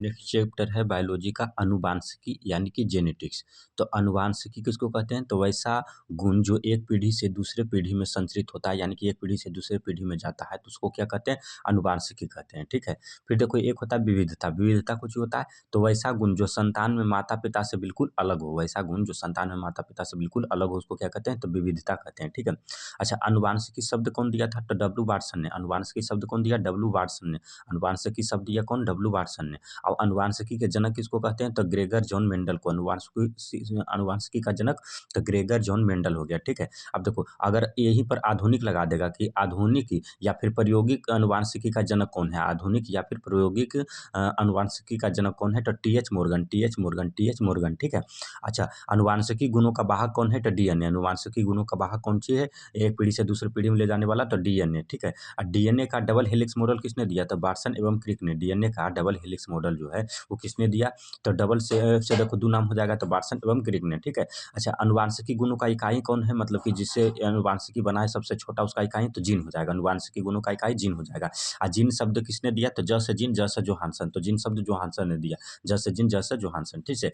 Next chapter है biology का अनुवांशिकी यानी कि जेनेटिक्स। तो अनुवांशिकी किसको कहते हैं? तो वैसा गुण जो एक पीढ़ी से दूसरे पीढ़ी में संचरित होता है यानी कि एक पीढ़ी से दूसरे पीढ़ी में जाता है तो उसको क्या कहते हैं? अनुवांशिकी कहते हैं, ठीक है। फिर देखो एक होता है विविधता। विविधता कुछ होता है तो वैसा गुण जो संतान में माता पिता से बिल्कुल अलग हो, वैसा गुण जो संतान में माता पिता से बिल्कुल अलग हो उसको क्या कहते हैं? तो विविधता कहते हैं, ठीक है। अच्छा, अनुवांशिकी शब्द कौन दिया था? तो डब्ल्यू वाटसन ने। अनुवांशिकी शब्द कौन दिया? डब्ल्यू वाटसन ने। अनुवांशिकी शब्द दिया कौन? डब्ल्यू वाटसन ने। और अनुवांशिकी के जनक किसको कहते हैं? तो ग्रेगर जॉन मेंडल को अनुवांशिकी का जनक तो ग्रेगर जॉन मेंडल हो गया, ठीक है। अब देखो अगर यहीं पर आधुनिक लगा देगा कि आधुनिक या फिर प्रायोगिक अनुवांशिकी का जनक कौन है, आधुनिक या फिर प्रायोगिक अनुवांशिकी का जनक कौन है? तो TH. Morgan, TH. Morgan, TH. Morgan, ठीक है। अच्छा, अनुवांशिकी गुणों का वाहक कौन है? तो डीएनए। अनुवांशिकी गुणों का वाहक कौन सी है? एक पीढ़ी से दूसरी पीढ़ी में ले जाने वाला तो डीएनए, ठीक है। और डीएनए का डबल हेलिक्स मॉडल किसने दिया? तो वाटसन एवं क्रिक ने। डीएनए का डबल हेलिक्स मॉडल जो है वो किसने दिया? तो डबल से देखो दो नाम हो जाएगा तो वाटसन एवं क्रिक ने, ठीक है। अच्छा, अनुवांशिकी गुणों का इकाई कौन है? मतलब कि जिससे अनुवांशिकी बना है सबसे छोटा उसका इकाई तो जीन हो जाएगा। अनुवांशिकी गुणों का इकाई जीन हो जाएगा। जीन शब्द किसने दिया? तो ज से जीन, ज से जोहानसन। तो जीन शब्द जोहानसन ने दिया। ज से जीन, ज से जोहानसन, ठीक है।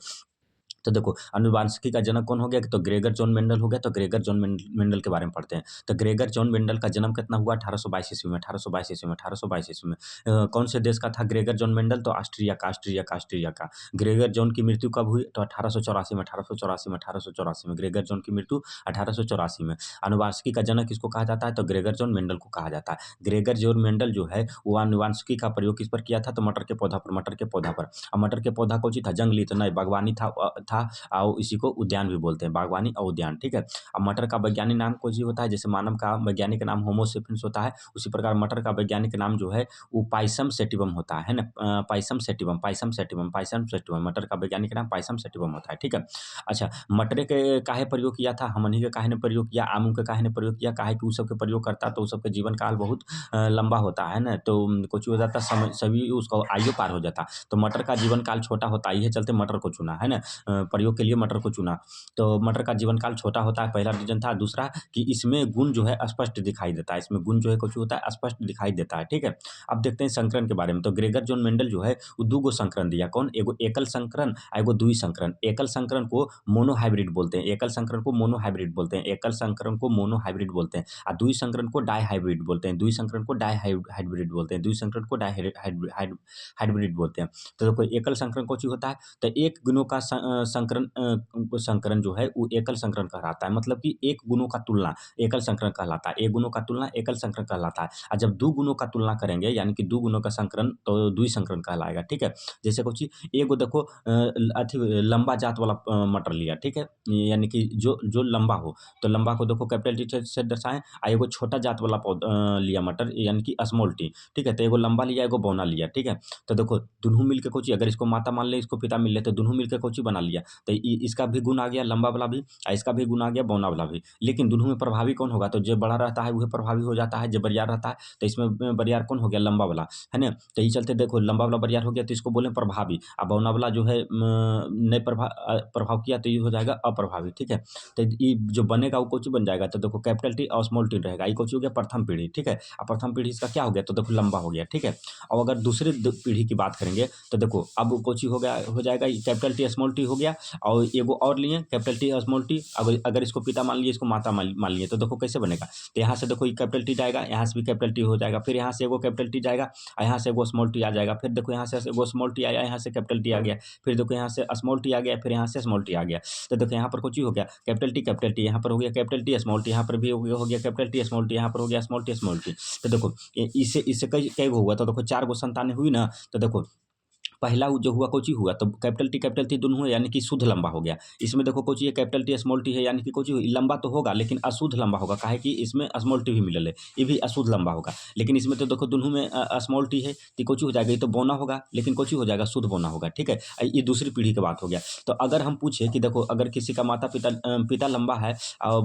तो देखो अनुवांशिकी का जनक कौन हो गया? तो ग्रेगर जॉन मेंडल हो गया। तो ग्रेगर जॉन मेंडल के बारे में पढ़ते हैं। तो ग्रेगर जॉन मेंडल का जन्म कितना हुआ? 1822 ईस्वी में। 1822 ईस्वी में। 1822 ईस्वी में। कौन से देश का था ग्रेगर जॉन मेंडल? तो ऑस्ट्रिया का। ग्रेगर जॉन की मृत्यु कब हुई? तो 1884 में। 1884 में। 1884 में ग्रेगर जॉन की मृत्यु 1884 में। अनुवांशिकी का जनक किसको कहा जाता है? तो ग्रेगर जॉन मेंडल को कहा जाता है। ग्रेगर जॉन मेंडल जो है वो अनुवांशिकी का प्रयोग किस पर किया था? तो मटर के पौधा पर। मटर के पौधा पर। और मटर के पौधा कौन सी था? जंगली तो नहीं, बागवानी था और इसी को उद्यान भी बोलते हैं, बागवानी और उद्यान, ठीक है। अब मटर का वैज्ञानिक नाम कौन सी होता है? जैसे मानव का वैज्ञानिक नाम होमो सेपियंस होता है, उसी प्रकार मटर का वैज्ञानिक नाम जो है वो पाइसम सेटिवम होता है ना। Pisum sativum, Pisum sativum, Pisum sativum, मटर का वैज्ञानिक नाम पाइसम सेटिवम होता है, ठीक है। अच्छा, मटरे के काहे प्रयोग किया था? हमनी के काहे ने प्रयोग किया? आमू के काहे ने प्रयोग किया? काहे कि उ सबके प्रयोग करता तो उ सबके जीवन काल बहुत लंबा होता है ना, तो कुछ हो जाता समय सभी उसका आयु पार हो जाता। तो मटर का जीवन काल छोटा होता है, ये चलते मटर को चुना है ना, प्रयोग के लिए मटर को चुना। तो मटर का जीवन काल छोटा होता है, पहला रीजन था। दूसरा कि इसमें गुण जो है स्पष्ट दिखाई देता है, इसमें गुण जो है कुछ होता है स्पष्ट दिखाई देता है, ठीक है। अब देखते हैं संकरण के बारे में। तो ग्रेगर जॉन मेंडल जो है वो दो गो संकरण दिया। कौन? एगो एकल संकरण और एगो द्वि संकरण। एकल संकरण को मोनोहाइब्रिड बोलते हैं। एकल संकरण को मोनोहाइब्रिड बोलते हैं। एकल संकरण को मोनोहाइब्रिड बोलते हैं और द्वि संकरण को डाइहाइब्रिड बोलते हैं। द्वि संकरण को डाइहाइब्रिड बोलते हैं। द्वि संकरण को डाइहाइब्रिड बोलते हैं। तो देखो एकल संकरण कौन सी होता है? तो एक गुणों का संकरण जो है वो एकल संकरण कहलाता है। मतलब कि एक गुणों का तुलना एकल संकरण कहलाता है। एक गुणों का तुलना एकल संकरण कहलाता है। और जब दो गुणों का तुलना करेंगे यानी कि दो गुणों का संकरण तो द्विसंकरण कहलाएगा, ठीक है। जैसे कुछ एगो देखो अथी लंबा जात वाला मटर लिया, ठीक है, यानी कि जो जो लंबा हो तो लंबा को देखो कैपिटल टी से दर्शाएं। और एगो छोटा जात वाला लिया मटर यानी कि स्मॉल टी, ठीक है। तो एगो लंबा लिया एगो बौना लिया, ठीक है। तो देखो दोनों मिलकर कुछ अगर इसको माता मान ले इसको पिता मिल ले तो दोनों मिलकर कुछ बना लिया। तो इसका भी गुण आ गया लंबा वाला भी और इसका भी गुण आ गया बौना वाला भी। लेकिन दोनों में प्रभावी कौन होगा? तो जो बड़ा रहता है वह प्रभावी हो जाता है, जो बरियार रहता है तो इसमें बरियार कौन हो गया? लंबा वाला, है ना। तो ये चलते देखो लंबा वाला बरियार हो गया तो इसको बोले प्रभावी, और बौना वाला जो है नहीं प्रभाव किया तो ये हो जाएगा अप्रभावी, ठीक है। तो ये जो बनेगा वो कुछ बन जाएगा। तो देखो कैपिटल टी और स्मॉल टी रहेगा, ये कुछ हो गया प्रथम पीढ़ी, ठीक है। और प्रथम पीढ़ी इसका क्या हो गया? तो देखो लंबा हो गया, ठीक है। और अगर दूसरी पीढ़ी की बात करेंगे तो देखो अब कोची हो गया हो जाएगा कैपिटल टी स्मॉल टी हो गया। और एगो और लिए कैपिटल टी स्मॉल टी, अगर इसको पिता मान लिए इसको माता मान लिए तो देखो कैसे बनेगा। तो यहाँ से देखो ये कैपिटल टी जाएगा, यहाँ से भी कैपिटल टी हो जाएगा, फिर यहाँ से एगो कैपिटल टी जाएगा और यहाँ से एगो स्मॉल टी आ जाएगा। फिर देखो यहाँ से एगो स्मॉल टी आया, यहाँ से कैपिटल टी आ गया, फिर देखो यहाँ से स्मॉल टी आ गया, फिर यहाँ से स्मॉल टी आ गया। तो देखो यहाँ पर कुछ हो गया कैपिटल टी यहाँ पर हो गया कैपिटल टी स्मॉल टी, यहाँ पर भी हो गया कैपिटल टी स्मॉल टी, यहाँ पर हो गया स्मॉल टी। तो देखो इससे इससे कई गो हुआ? तो देखो चार गो संतानें हुई ना। तो देखो पहला जो हुआ कोची हुआ तो कैपिटल टी दोनों हुए यानी कि शुद्ध लंबा हो गया। इसमें देखो कोची है कैपिटल टी स्मॉल टी है यानी कि कोची लंबा तो होगा लेकिन अशुद्ध लंबा होगा, काहे कि इसमें स्मॉल टी भी मिलल है, ये भी अशुद्ध लंबा होगा। लेकिन इसमें तो देखो दोनों में स्मॉल टी है तो कोची हो जाएगा, ये तो बौना होगा लेकिन कोची हो जाएगा शुद्ध बौना होगा, ठीक है। ये दूसरी पीढ़ी की बात हो गया। तो अगर हम पूछे कि देखो अगर किसी का पिता लंबा है और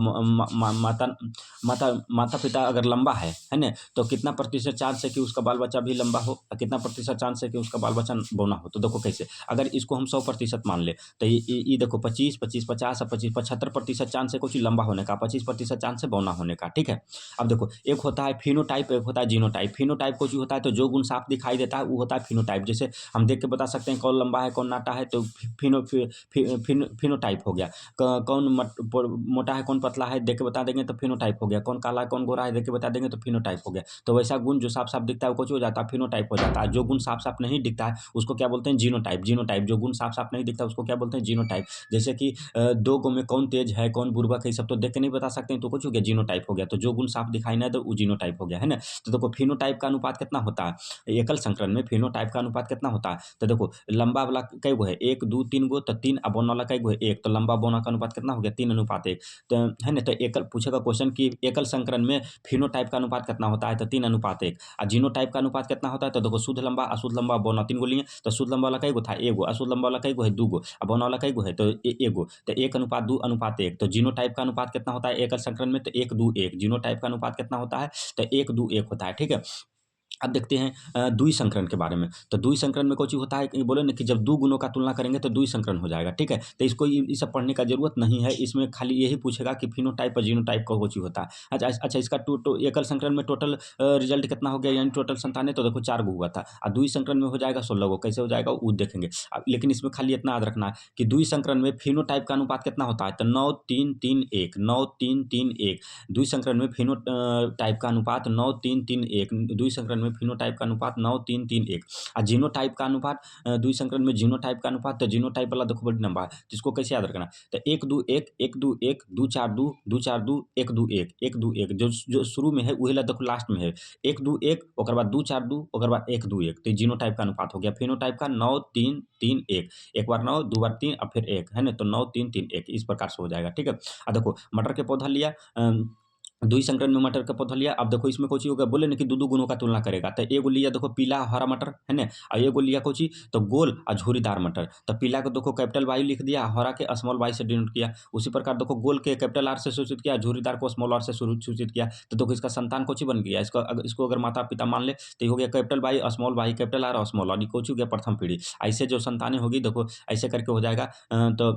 माता पिता अगर लंबा है ना, तो कितना प्रतिशत चांस है कि उसका बाल बच्चा भी लंबा हो और कितना प्रतिशत चांस है कि उसका बाल बच्चा बौना बौना हो। तो देखो कैसे, अगर इसको हम 100% मान ले तो ये देखो 25, 25, 50 और 25, 75% चांस है कुछ लंबा होने का, 25% चांस है बौना होने का, ठीक है। अब देखो एक होता है फिनोटाइप, एक होता है जीनोटाइप। फिनोटाइप कुछ होता है तो जो गुण साफ दिखाई देता है वो होता है फिनोटाइप। जैसे हम देख के बता सकते हैं कौन लंबा है कौन नाटा है, तो फिनोटाइप हो गया। कौन मोटा है कौन पतला है देख के बता देंगे तो फिनोटाइप हो गया। कौन काला है कौन गोरा है देख के बता देंगे तो फिनोटाइप हो गया। तो वैसा गुण जो साफ साफ दिखता है वो कुछ हो जाता है फिनोटाइप हो जाता है। जो गुण साफ साफ नहीं दिखता है उसको क्या बोलते हैं जीनोटाइप। जीनोटाइप जो गुण साफ साफ नहीं दिखता उसको क्या बोलते हैं जीनोटाइप। जैसे कि दो गो में कौन तेज है कौन बुर्बक है सब तो देख के नहीं बता सकते हैं तो कुछ हो गया जीनोटाइप हो गया। तो जो गुण साफ दिखाई ना तो वो जीनोटाइप हो गया, है ना। तो देखो फिनोटाइप का अनुपात कितना होता है एकल संकरण में, फिनोटाइप का अनुपात कितना होता है। तो देखो लंबा वाला कई गो है 1 2 3 गो, तो 3, अब बौना वाला कई गो है 1, तो लंबा बौना का अनुपात कितना हो गया 3:1। तो है ना, तो एकल पूछेगा क्वेश्चन कि एकल संकरण में फिनोटाइप का अनुपात कितना होता है तो 3:1। और जीनोटाइप का अनुपात कितना होता है तो देखो शुद्ध लंबा अशुद्ध लंबा बौना 3 गो लिए, तो शुद्ध लंबा वाला कई गो था 1 गो, अशुद्ध लंबा वाला कई गो है 2 गो, और बौना वाला कई गो है तो 1 गो, तो 1:2:1। तो जीनोटाइप का अनुपात कितना होता है एकल संकरण में तो 1:2:1। जीनोटाइप का अनुपात कितना होता है तो 1:2:1 होता है, ठीक है। अब देखते हैं द्वि संकरण के बारे में। तो द्वि संकरण में कुछ होता है कि बोले ना कि जब दो गुणों का तुलना करेंगे तो द्वि संकरण हो जाएगा, ठीक है। तो इसको ये सब पढ़ने का जरूरत नहीं है, इसमें खाली यही पूछेगा कि फिनोटाइप और जीनोटाइप का कुछ होता है। अच्छा इसका एकल संकरण में टोटल रिजल्ट कितना हो गया यानी टोटल संतान तो देखो 4 गो हुआ था, और द्वि संकरण में हो जाएगा 16 गो। कैसे हो जाएगा वो देखेंगे। लेकिन इसमें खाली इतना याद रखना है कि द्वि संकरण में फिनोटाइप का अनुपात कितना होता है तो 9:3:3:1, 9:3:3:1। द्वि संकरण में फिनोटाइप का अनुपात 9:3:3:1। द्वि संकरण में फिनोटाइप का अनुपात 9:3:3:1। और जीनोटाइप का अनुपात द्वि संकरण में जीनोटाइप का अनुपात, तो जीनोटाइप वाला देखो बड़ी लंबा है जिसको कैसे याद रखना तो 1:2:1, 1:2:1, 2:4:2, 2:4:2, 1:2:1, 1:2:1। जो शुरू में है वही ला देखो लास्ट में है 1:2:1, ओकर बाद 2:4:2, ओकर बाद 1:2:1। तो जीनोटाइप का अनुपात हो गया। फिनोटाइप का 9:3:3:1, एक बार 9 दो बार 3 और फिर 1, है ना, तो 9:3:3:1 इस प्रकार से हो जाएगा, ठीक है। अब देखो मटर के पौधा लिया, द्वि संकरण में मटर का पौधा लिया। अब देखो इसमें कोची होगा बोले ना कि दो गुणों का तुलना करेगा तो एगो लिया देखो पीला हरा मटर, है ना, और एगो लिया कोची तो गोल और झुरीदार मटर। तो पीला को देखो कैपिटल वाई लिख दिया, हरा के स्मॉल वाई से डिनोट किया। उसी प्रकार देखो गोल के कैपिटल आर से सूचित किया, झुरीदार को स्मॉल आर से सूचित किया। तो देखो इसका संतान कोची बन गया, इसको अगर माता पिता मान ले तो ये हो गया capital Y small Y capital R और स्मॉल आर, ये कोची हो गया प्रथम पीढ़ी। ऐसे जो संतानें होगी देखो ऐसे करके हो जाएगा। तो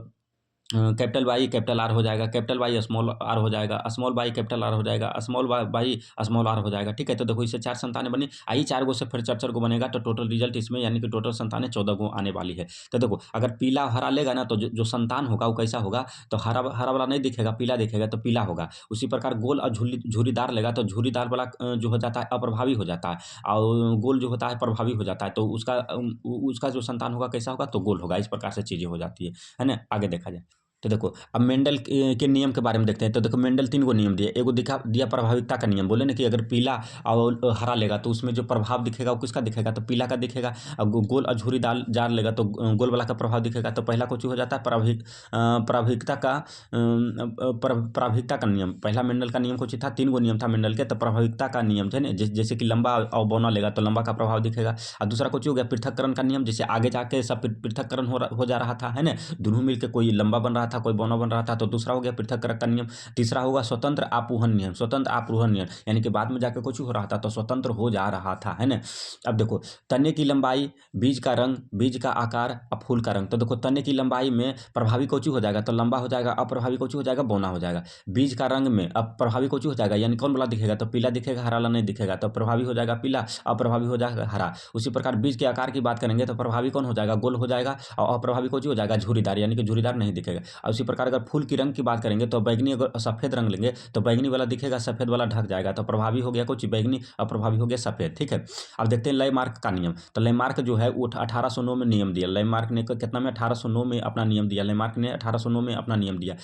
कैपिटल वाई कैपिटल आर हो जाएगा, कैपिटल वाई स्मॉल आर हो जाएगा, स्मॉल वाई कैपिटल आर हो जाएगा, स्मॉल वाई स्मॉल आर हो जाएगा, ठीक है। तो देखो इससे 4 संतानें बनी, आई 4 गो से फिर 4 गो बनेगा, तो टोटल रिजल्ट इसमें यानी कि टोटल संतानें 14 गो आने वाली है। तो देखो अगर पीला हरा लेगा ना तो जो संतान होगा वो कैसा होगा तो हरा हरा वाला नहीं दिखेगा पीला दिखेगा तो पीला होगा। उसी प्रकार गोल और झुरीदार लेगा तो झुरीदार वाला जो हो जाता है अप्रभावी हो जाता है, और गोल जो होता है प्रभावी हो जाता है। तो उसका जो संतान होगा कैसा होगा तो गोल होगा। इस प्रकार से चीजें हो जाती है ना। आगे देखा जाए तो देखो अब मेंडल के नियम के बारे में देखते हैं। तो देखो मेंडल 3 गो नियम दिया, एगो दिया प्रभाविकता का नियम। बोले ना कि अगर पीला और हरा लेगा तो उसमें जो प्रभाव दिखेगा वो किसका दिखेगा तो पीला का दिखेगा। अब गोल और झुरीदार जार लेगा तो गोल वाला का प्रभाव दिखेगा। तो पहला कुछ हो जाता है प्रभाविकता का प्रभाविकता का नियम। पहला मेंडल का नियम कुछ था, 3 गो नियम था मेंडल के। तो प्रभाविकता का नियम थे ना, जैसे कि लंबा और बौना लेगा तो लंबा का प्रभाव दिखेगा। और दूसरा कुछ हो गया पृथक्करण का नियम, जैसे आगे जाके सब पृथक्करण हो जा रहा था, है ना, दोनों मिलकर कोई लंबा बन रहा था कोई बौना बन रहा था। तो दूसरा हो गया पृथक्करण का नियम। तीसरा होगा स्वतंत्र आपूहन नियम, स्वतंत्र आपूहन नियम यानी कि बाद में जाकर कुछ हो रहा था तो स्वतंत्र हो जा रहा था, है ना। अब देखो तने की लंबाई, बीज का रंग, बीज का आकार और फूल का रंग। तो देखो तने की लंबाई में प्रभावी कोची हो जाएगा तो लंबा हो जाएगा, अप्रभावी कोची हो जाएगा बौना हो जाएगा। बीज का रंग में अब प्रभावी कोची हो जाएगा यानी कौन वाला दिखेगा तो पीला दिखेगा, हरा वाला नहीं दिखेगा। तो प्रभावी हो जाएगा पीला, अप्रभावी हो जाएगा हरा। उसी प्रकार बीज के आकार की बात करेंगे तो प्रभावी कौन हो जाएगा गोल हो जाएगा, और अप्रभावी कोची हो जाएगा झुरीदार यानी कि झुरीदार नहीं दिखेगा। और उसी प्रकार अगर फूल की रंग की बात करेंगे तो बैगनी, अगर सफेद रंग लेंगे तो बैगनी वाला दिखेगा, सफेद वाला ढक जाएगा। तो प्रभावी हो गया कुछ बैगनी, अप्रभावी हो गया सफेद, ठीक है। अब देखते हैं लैमार्क का नियम। तो लैमार्क जो है वो 1809 में नियम दिया। लैमार्क ने कितना में 1809 में अपना नियम दिया। लैमार्क ने 1809 में अपना नियम दिया।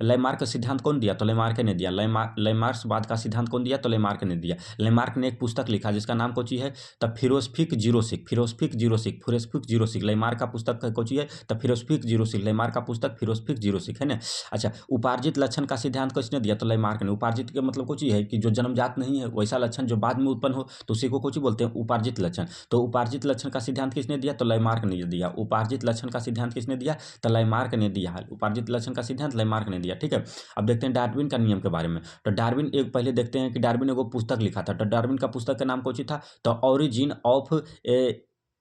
लैमार्क सिद्धांत कौन दिया तो लैमार्क ने दिया। लैमार्क्सवाद का सिद्धांत कौन दिया तो लैमार्क ने दिया। लैमार्क ने एक पुस्तक लिखा जिसका नाम कोची है the Philosophie Zoologique, Philosophie Zoologique, Philosophie Zoologique. Lamarck का पुस्तक कोची है द फिलोसफिक जीरोसिक, लैमार्क का पुस्तक फिलोसफिक जीरोसिक, है ना। अच्छा उपार्जित लक्षण का सिद्धांत किसने दिया तो लैमार्क ने। उपार्जित के मतलब कुछ है कि जो जन्मजात नहीं है वैसा लक्षण जो बाद में उत्पन्न हो तो उसी को कुछ बोलते हैं उपार्जित लक्षण। तो उपार्जित लक्षण का सिद्धांत किसने दिया तो लैमार्क ने दिया। उपार्जित लक्षण का सिद्धांत किसने दिया तो लैमार्क ने दिया। उपार्जित लक्षण का सिद्धांत लैमार्क ने दिया, ठीक है। अब देखते हैं डार्विन का नियम के बारे में। तो डार्विन एक पहले देखते हैं कि डार्विन एगो पुस्तक लिखा था। तो डार्विन का पुस्तक का नाम कौन सी था तो origin of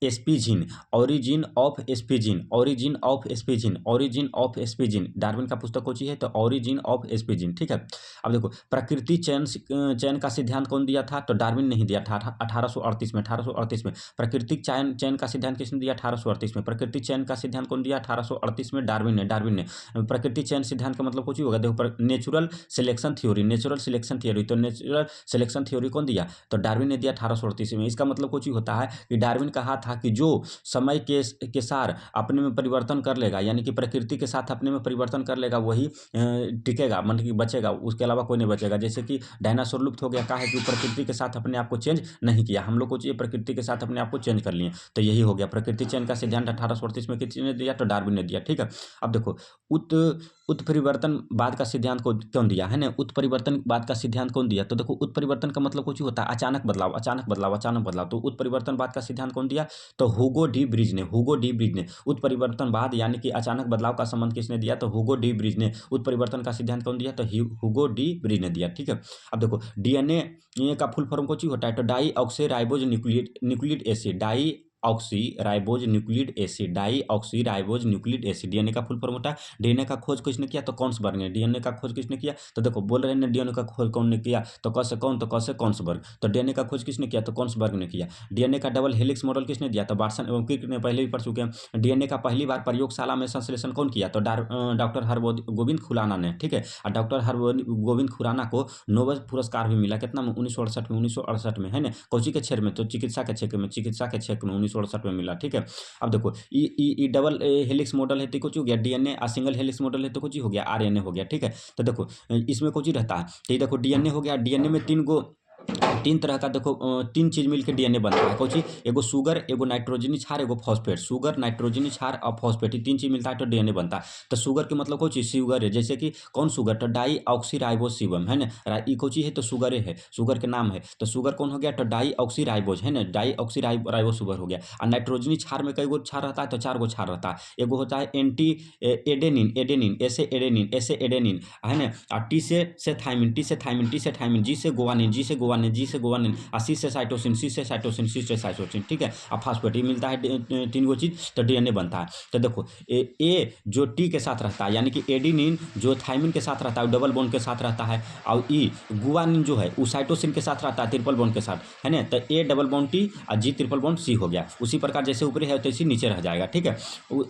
species, origin of species, origin of species, origin of species, Darwin का पुस्तक कौन सी है? तो ओरिजिन ऑफ स्पीजीन। ठीक है, अब देखो प्रकृति चयन का सिद्धांत कौन दिया था? तो डार्विन नहीं दिया था 1838 में। 1838 में प्राकृतिक चयन चयन का सिद्धांत किसने दिया? 1838 में। प्राकृतिक चयन का सिद्धांत कौन दिया? 1838 में डार्विन ने प्राकृतिक चयन सिद्धांत का मतलब कुछ ही होगा। देखो natural selection theory, natural selection theory, तो नेचुरल सिलेक्शन थ्योरी कौन दिया? तो डार्विन ने दिया 1838 में। इसका मतलब कुछ ही होता है कि डार्विन कहा था कि जो समय के साथ अपने में परिवर्तन कर लेगा, यानी कि प्रकृति के साथ अपने में परिवर्तन कर लेगा, वही टिकेगा, मतलब कि बचेगा, उसके अलावा कोई नहीं बचेगा। जैसे कि डायनासोर लुप्त हो गया, कहा है कि प्रकृति के साथ अपने आप को चेंज नहीं किया, हम लोग को चाहिए प्रकृति के साथ अपने आप को चेंज कर लिए, तो यही हो गया। प्रकृति चयन का सिद्धांत 1838 में किसने दिया? तो डार्विन ने दिया। ठीक है, अब देखो उत्परिवर्तनवाद का सिद्धांत को कौन दिया है ना? उत्परिवर्तनवाद का सिद्धांत कौन दिया? तो देखो उत्परिवर्तन का मतलब कुछ होता है अचानक बदलाव, अचानक बदलाव, अचानक बदलाव। तो उत्परिवर्तनवाद का सिद्धांत कौन दिया? तो हुगो डी ब्रिज ने, हुगो डी ब्रिज ने उत्परिवर्तनवाद यानी कि अचानक बदलाव का संबंध किसने दिया? तो हुगो डी ब्रिज ने उत्परिवर्तन का सिद्धांत कौन दिया? तो हुगो डी ब्रिज ने दिया। ठीक है, अब देखो डीएनए का फुल फॉर्म कुछ होता है? तो deoxyribose nucleic acid, deoxyribose nucleic acid, deoxyribose nucleic acid, DNA का फुल फॉर्म होता है। डीएनए का खोज किसने किया? तो कॉन्सबर्ग ने। डीएनए का खोज किसने किया? तो देखो बोल रहे हैं डीएनए का खोज कौन ने किया? तो क से कौन, तो क से कॉन्सबर्ग। तो डीएनए का खोज किसने किया? तो कॉन्सबर्ग ने किया। डीएनए का डबल हेलिक्स मॉडल किसने दिया? तो वाटसन एवं क्रिक ने पहले भी पढ़ चुके हैं। डीएनए का पहली बार प्रयोगशाला में संश्लेषण कौन किया? तो डॉक्टर हरगोविंद खुराना ने। ठीक है, और डॉक्टर हरगोविंद खुराना को नोबेल पुरस्कार भी मिला, कितना में? 1968 में, है ना? कौची के क्षेत्र में? तो चिकित्सा के क्षेत्र में, चिकित्सा के क्षेत्र में 1968 में मिला। ठीक है, अब देखो ई डबल हेलिक्स मॉडल है तो कुछ हो गया डीएनए, और सिंगल हेलिक्स मॉडल है तो कुछ ही हो गया आरएनए हो गया। ठीक है, तो देखो इसमें कुछ ही रहता है। तो ये देखो डीएनए हो गया, डीएनए में तीन तरह का देखो तीन चीज मिलकर डीएनए बनता है। कौन सी? एगो शुगर, एगो नाइट्रोजनी क्षार, एगो फॉस्फेट। शुगर, नाइट्रोजनी क्षार और फॉस्फेट, ये तीन चीज मिलता है तो डीएनए बनता है। तो शुगर के मतलब कौन चीज? शुगर है। जैसे कि कौन शुगर? तो डाई ऑक्सी राइबोसिबम, है ना? ई कौन चीज है? तो शुगर है, शुगर के नाम है। तो शुगर कौन हो गया? तो डाई ऑक्सी राइबोज, है ना? डाई ऑक्सी राइबो शुगर हो गया। और नाइट्रोजनी क्षार में कई गो क्षार रहता है? तो 4 गो क्षार रहता है। एगो होता है एंटी एडेनिन, एडेनिन, ऐसे एडेनिन, ऐसे एडेनिन, है ना? और टी से थाइमिन, टी से थाइमिन, टी से थाइमिन, जी से गोवानिन, जी से गोवानिन, जी से गोवानिन, और सी से साइटोसिन, सी से साइटोसिन, सी से साइटोसिन। ठीक है, अब फास्फेट मिलता है तीन गो चीज तो डीएनए बनता है। तो देखो ए जो टी के साथ रहता है, यानी कि एडिनिन जो थाइमिन के साथ रहता है, डबल बॉन्ड के साथ रहता है, और ई गुआनिन जो है वो साइटोसिन के साथ रहता है, ट्रिपल बॉन्ड के साथ, है ना? तो ए डबल बॉन्ड टी और जी ट्रिपल बॉन्ड सी हो गया। उसी प्रकार जैसे ऊपर है तैसे नीचे रह जाएगा। ठीक है,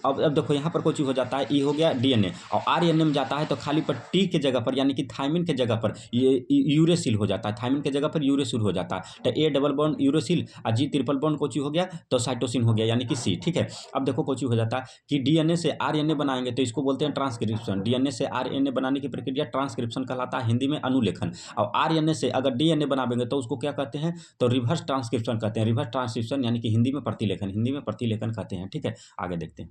अब देखो यहाँ पर कुछ हो जाता है, ई हो गया डीएनए, और आरएनए में जाता है तो खाली पर टी के जगह पर, यानी कि थाइमिन के जगह पर ये यूरेसिल हो जाता है, थाइमिन के जगह पर यूरेसिल हो जाता है। तो ए डबल बॉन्ड यूरेसिल और जी ट्रिपल बॉन्ड कोची हो गया? तो साइटोसिन हो गया, यानी कि सी। ठीक है, अब देखो कोची हो जाता है कि डीएनए से आरएनए बनाएंगे तो इसको बोलते हैं ट्रांसक्रिप्शन। डीएनए से आरएनए बनाने की प्रक्रिया ट्रांसक्रिप्शन कहलाता है, हिंदी में अनुलेखन। और आरएनए से अगर डीएनए बनाएंगे तो उसको क्या कहते हैं? तो रिवर्स ट्रांसक्रिप्शन कहते हैं। रिवर्स ट्रांसक्रिप्शन यानी कि हिंदी में प्रतिलेखन, हिंदी में प्रतिलेखन कहते हैं। ठीक है, आगे देखते हैं।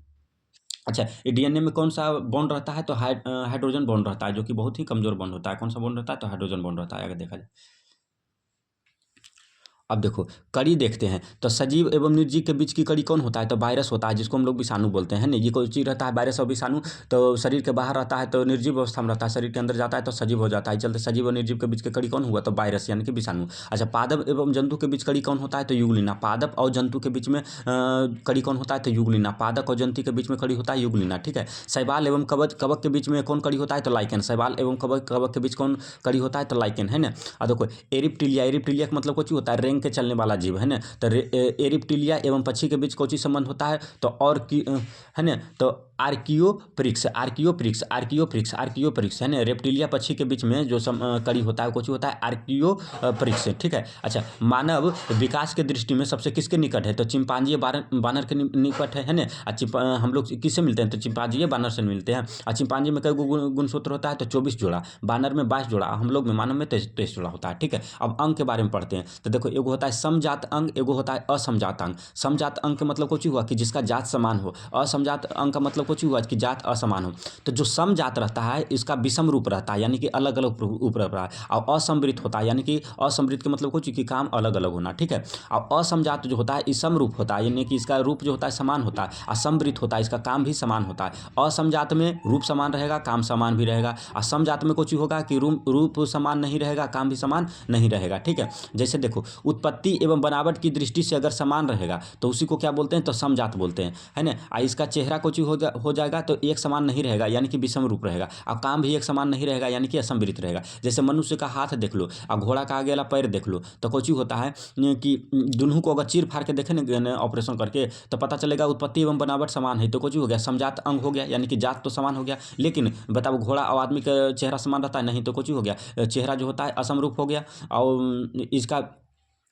अच्छा, ये डीएनए में कौन सा बॉन्ड रहता है? तो हाइड्रोजन बॉन्ड रहता है, जो कि बहुत ही कमजोर बॉन्ड होता है। कौन सा बॉन्ड रहता है? तो हाइड्रोजन बॉन्ड रहता है। आगे देखा जाए, अब देखो कड़ी देखते हैं। तो सजीव एवं निर्जीव के बीच की कड़ी कौन होता है? तो वायरस होता है, जिसको हम लोग विषाणु बोलते हैं ना। ये कोई चीज रहता है वायरस और विषाणु, तो शरीर के बाहर रहता है तो निर्जीव अवस्था में रहता है, शरीर के अंदर जाता है तो सजीव हो जाता है। चलते सजीव और निर्जीव के बीच की कड़ी कौन हुआ? तो वायरस यानी कि विषाणु। अच्छा, पादप एवं जंतु के बीच कड़ी कौन होता है? तो युगलिना। पादप और जंतु के बीच में कड़ी कौन होता है? तो युगलिना। पादप और जंतु के बीच में कड़ी होता है युगलिना। ठीक है, शैवाल एवं कवक के बीच में कौन कड़ी होता है? तो लाइकेन। शैवाल एवं कवक के बीच कौन कड़ी होता है? तो लाइकेन, है ना? और देखो एरिप्टिलिया, एरिप्टिलिया का मतलब कुछ होता है रेंग के चलने वाला जीव, है ना? तो एरिप्टिलिया एवं पक्षी के बीच कौन संबंध होता है? तो और की है ना? तो आर्कियोप्रिक्स, आर्कियोप्रिक्स, आर्कियोप्रिक्स, आर्कियोप्रिक्स, है ना? रेप्टिलिया पक्षी के बीच में जो कड़ी होता है कौन होता है? आर्कियोप्रिक्स। ठीक है, अच्छा, मानव विकास के दृष्टि में सबसे किसके निकट है? तो चिंपांजी बानर के निकट है ना? हम लोग किससे मिलते हैं? तो चिंपांजी बानर से मिलते हैं। और चिंपांजी में कई गुणसूत्र होता है? तो 24 जोड़ा, बानर में 22 जोड़ा, हम लोग में मानव में 23 जोड़ा होता है। ठीक है, अब अंग के बारे में पढ़ते हैं। तो देखो एगो होता है समजात अंग, एगो होता है असमजात अंग। समजात अंग का मतलब कुछ हुआ कि जिसका जात समान हो, असमजात अंग का मतलब कुछ हुआ कि जात असमान हो। तो जो समजात रहता है इसका विषम रूप रहता है, यानी कि अलग अलग रूप रहता है, और असमृत होता है, यानी कि असमृत के मतलब कुछ कि काम अलग अलग होना। ठीक है, और असमजात जो होता है इसम रूप होता है, यानी कि इसका रूप जो होता है समान होता है, असमृत होता है इसका काम भी समान होता है। असमजात में रूप समान रहेगा, काम समान भी रहेगा, और समजात में कुछ होगा कि रूप समान नहीं रहेगा, काम भी समान नहीं रहेगा। ठीक है, जैसे देखो उत्पत्ति एवं बनावट की दृष्टि से अगर समान रहेगा तो उसी को क्या बोलते हैं, तो समजात बोलते हैं, है ना। इसका चेहरा कुछ हो जाएगा तो एक समान नहीं रहेगा, यानी कि विषम रूप रहेगा। और काम भी एक समान नहीं रहेगा, यानी कि असममित रहेगा। जैसे मनुष्य का हाथ देख लो और घोड़ा का आगे वाला पैर देख लो, तो कुछ होता है कि दोनों को अगर चीर फाड़ के देखें ना ऑपरेशन करके, तो पता चलेगा उत्पत्ति एवं बनावट समान है, तो कुछ हो गया समजात अंग हो गया, यानी कि जात तो समान हो गया। लेकिन बताओ घोड़ा और आदमी का चेहरा समान रहता है, नहीं, तो कुछ हो गया, चेहरा जो होता है असमरूप हो गया। और इसका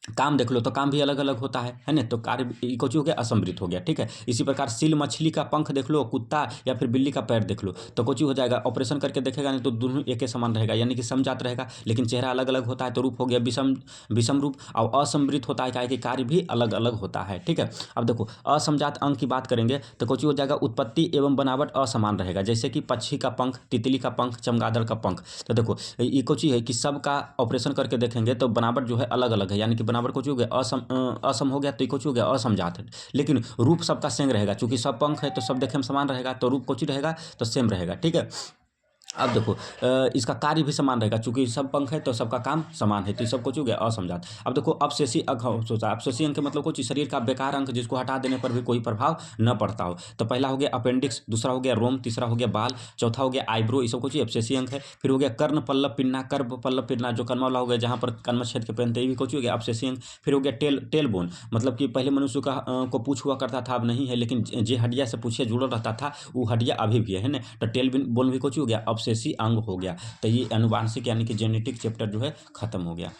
काम देख लो तो काम भी अलग अलग होता है ना, तो कार्य कुछ हो गया, असमृत हो गया, ठीक है। इसी प्रकार सील मछली का पंख देख लो, कुत्ता या फिर बिल्ली का पैर देख लो, तो कुछ हो जाएगा, ऑपरेशन करके देखेगा नहीं तो दोनों एक समान रहेगा, यानी कि समजात रहेगा। लेकिन चेहरा अलग अलग होता है तो रूप हो गया विषम रूप। और असमृत होता है, क्या है कि कार्य भी अलग अलग होता है, ठीक है। अब देखो असमजात अंग की बात करेंगे तो कुछ हो जाएगा, उत्पत्ति एवं बनावट असमान रहेगा। जैसे कि पक्षी का पंख, तितली का पंख, चमगादड़ का पंख, तो देखो ये कुछ है कि सबका ऑपरेशन करके देखेंगे तो बनावट जो है अलग अलग है, यानी कि बनावट कुछ हो गया असम हो गया, तो कुछ हो गया असमजात है। लेकिन रूप सबका सेम रहेगा, चूंकि सब पंख है तो सब देखे में समान रहेगा, तो रूप कुछ रहेगा तो सेम रहेगा, ठीक है। अब देखो इसका कार्य भी समान रहेगा, चूंकि सब पंख है तो सबका काम समान है, तो सब कुछ हो गया असमजात। अब देखो अपशेषी अंग सोचा, अपशेषी अंग के मतलब कुछ शरीर का बेकार अंग जिसको हटा देने पर भी कोई प्रभाव न पड़ता हो। तो पहला हो गया अपेंडिक्स, दूसरा हो गया रोम, तीसरा हो गया बाल, चौथा हो गया आईब्रो, ये सब कुछ अपशेषी अंग है। फिर हो गया कर्ण पल्लव पिन्ना, कर्ब पल्लव पिन्ना जो कन्मा वाला हो गया, जहाँ पर कन्मा छेद के पहनते, ये भी कुछ हो गया अपशेषी अंग। फिर हो गया टेल बोन, मतलब कि पहले मनुष्य का को पूछ हुआ करता था, अब नहीं है, लेकिन जे हड्डिया से पूछे जुड़ल रहता था वो हड्डिया अभी भी है ना, तो टेल बोन भी कुछ हो गया अपशेषी अंग हो गया। तो ये अनुवांशिक यानी कि जेनेटिक चैप्टर जो है खत्म हो गया।